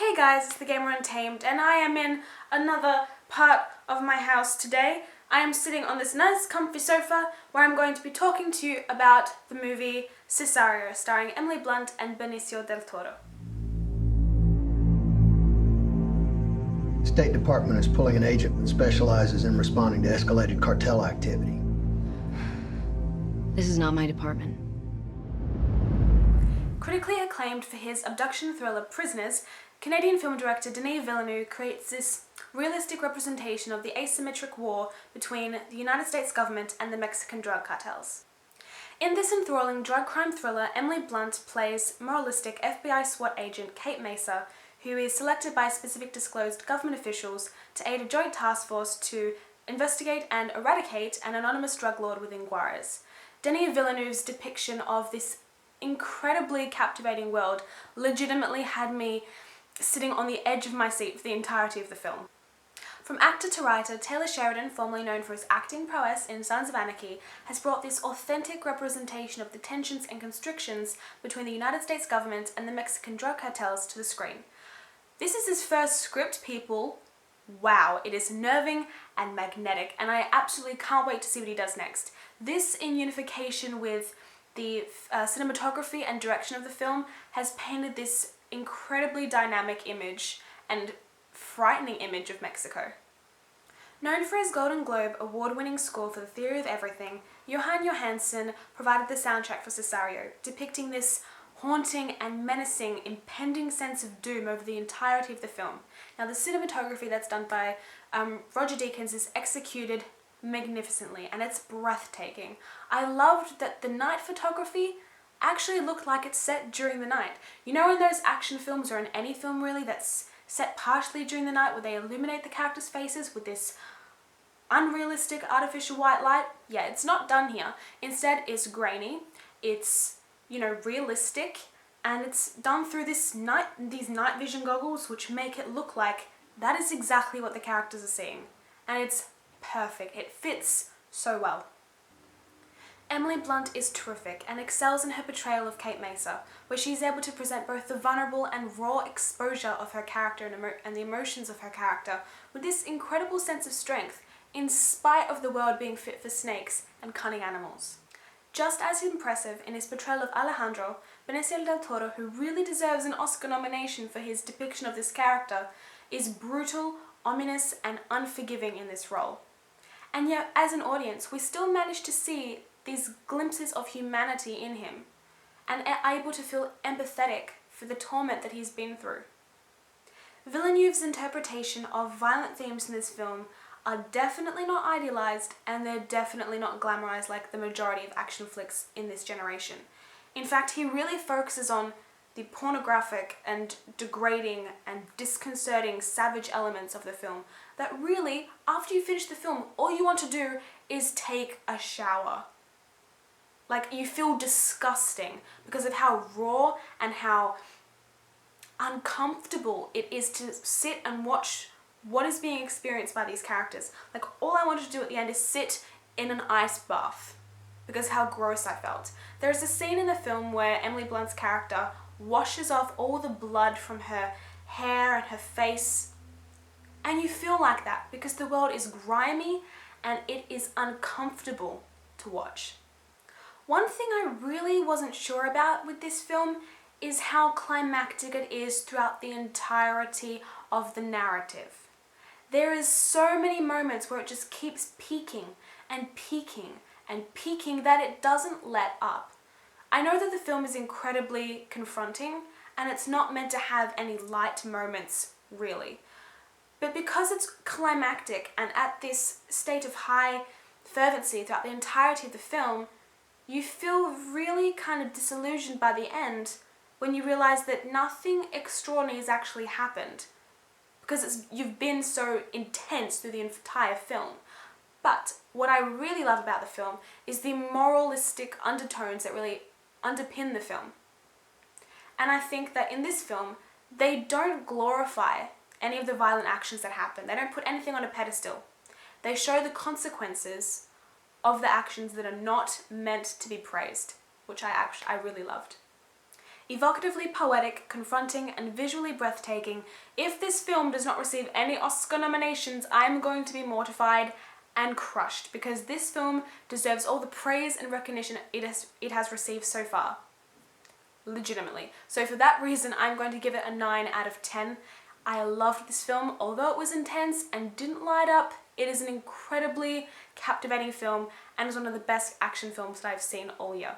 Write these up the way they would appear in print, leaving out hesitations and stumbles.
Hey guys, it's the Gamer Untamed, and I am in another part of my house today. I am sitting on this nice comfy sofa where I'm going to be talking to you about the movie Sicario, starring Emily Blunt and Benicio del Toro. State Department is pulling an agent that specializes in responding to escalated cartel activity. This is not my department. Critically acclaimed for his abduction thriller Prisoners, Canadian film director Denis Villeneuve creates this realistic representation of the asymmetric war between the United States government and the Mexican drug cartels. In this enthralling drug crime thriller, Emily Blunt plays moralistic FBI SWAT agent Kate Mesa, who is selected by specific disclosed government officials to aid a joint task force to investigate and eradicate an anonymous drug lord within Juarez. Denis Villeneuve's depiction of this incredibly captivating world legitimately had me sitting on the edge of my seat for the entirety of the film. From actor to writer, Taylor Sheridan, formerly known for his acting prowess in Sons of Anarchy, has brought this authentic representation of the tensions and constrictions between the United States government and the Mexican drug cartels to the screen. This is his first script, people. Wow, it is nerving and magnetic, and I absolutely can't wait to see what he does next. This, in unification with the cinematography and direction of the film, has painted this incredibly dynamic image and frightening image of Mexico. Known for his Golden Globe award-winning score for The Theory of Everything, Johan Johansson provided the soundtrack for Sicario, depicting this haunting and menacing, impending sense of doom over the entirety of the film. Now, the cinematography that's done by Roger Deakins is executed magnificently, and it's breathtaking. I loved that the night photography actually looked like it's set during the night. You know, in those action films, or in any film really, that's set partially during the night where they illuminate the characters' faces with this unrealistic artificial white light? Yeah, it's not done here. Instead, it's grainy, it's, realistic, and it's done through these night vision goggles, which make it look like that is exactly what the characters are seeing. And it's perfect. It fits so well. Emily Blunt is terrific and excels in her portrayal of Kate Mesa, where she is able to present both the vulnerable and raw exposure of her character and the emotions of her character with this incredible sense of strength, in spite of the world being fit for snakes and cunning animals. Just as impressive in his portrayal of Alejandro, Benicio del Toro, who really deserves an Oscar nomination for his depiction of this character, is brutal, ominous, and unforgiving in this role. And yet, as an audience, we still manage to see these glimpses of humanity in him, and are able to feel empathetic for the torment that he's been through. Villeneuve's interpretation of violent themes in this film are definitely not idealized, and they're definitely not glamorized like the majority of action flicks in this generation. In fact, he really focuses on the pornographic and degrading and disconcerting savage elements of the film that really, after you finish the film, all you want to do is take a shower. Like, you feel disgusting because of how raw and how uncomfortable it is to sit and watch what is being experienced by these characters. Like, all I wanted to do at the end is sit in an ice bath because how gross I felt. There's a scene in the film where Emily Blunt's character washes off all the blood from her hair and her face, and you feel like that because the world is grimy and it is uncomfortable to watch. One thing I really wasn't sure about with this film is how climactic it is throughout the entirety of the narrative. There is so many moments where it just keeps peaking and peaking and peaking that it doesn't let up. I know that the film is incredibly confronting and it's not meant to have any light moments, really. But because it's climactic and at this state of high fervency throughout the entirety of the film, you feel really kind of disillusioned by the end when you realize that nothing extraordinary has actually happened, because you've been so intense through the entire film. But what I really love about the film is the moralistic undertones that really underpin the film. And I think that in this film, they don't glorify any of the violent actions that happen. They don't put anything on a pedestal. They show the consequences of the actions that are not meant to be praised, which I really loved. Evocatively poetic, confronting, and visually breathtaking. If this film does not receive any Oscar nominations, I'm going to be mortified and crushed, because this film deserves all the praise and recognition it has received so far. Legitimately. So for that reason, I'm going to give it a 9 out of 10. I loved this film, although it was intense and didn't light up. It is an incredibly captivating film and is one of the best action films that I've seen all year.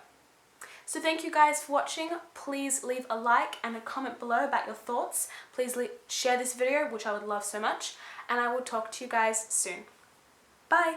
So thank you guys for watching. Please leave a like and a comment below about your thoughts. Please share this video, which I would love so much, and I will talk to you guys soon. Bye!